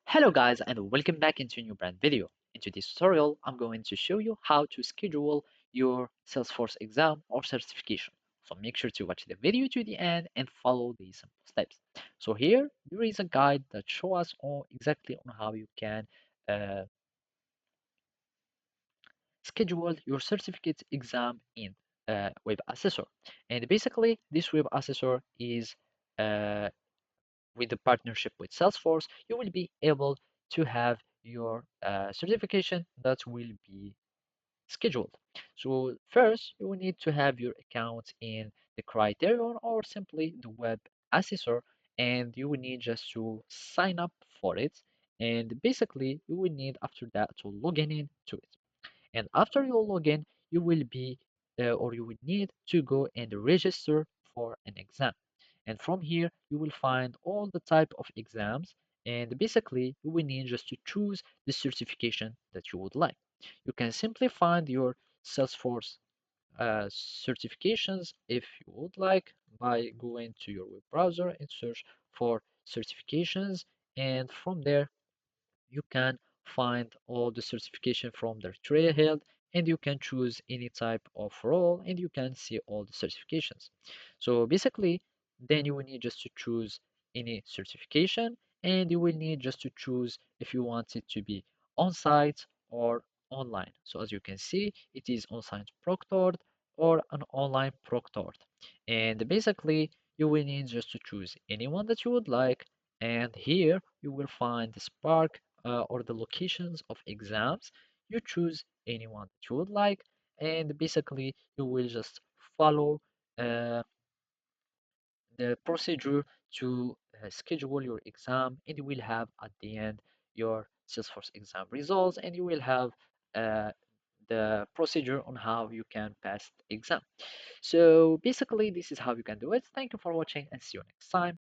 Hello guys and welcome back into a new brand video. In today's tutorial, I'm going to show you how to schedule your Salesforce exam or certification. So make sure to watch the video to the end and follow these simple steps. So here there is a guide that shows us exactly on how you can uh, schedule your certificate exam in Web Assessor. And basically this Web Assessor is uh, with the partnership with Salesforce, you will be able to have your certification that will be scheduled. So first, you will need to have your account in the Criterion or simply the Web Assessor, and you will need just to sign up for it. And basically, you will need after that to log in to it. And after you log in, you will be or you will need to go and register for an exam. And from here, you will find all the type of exams. And basically, you will need just to choose the certification that you would like. You can simply find your Salesforce certifications if you would like by going to your web browser and search for certifications. And from there, you can find all the certification from their trailhead and you can choose any type of role and you can see all the certifications. So basically, then you will need just to choose any certification and you will need just to choose if you want it to be on-site or online. So as you can see, it is on-site proctored or an online proctored. And basically, you will need just to choose anyone that you would like. And here you will find the Spark or the locations of exams. You choose anyone that you would like, and basically you will just follow uh, the procedure to schedule your exam, and you will have at the end your Salesforce exam results, and you will have uh, the procedure on how you can pass the exam. So basically, this is how you can do it. Thank you for watching, and see you next time.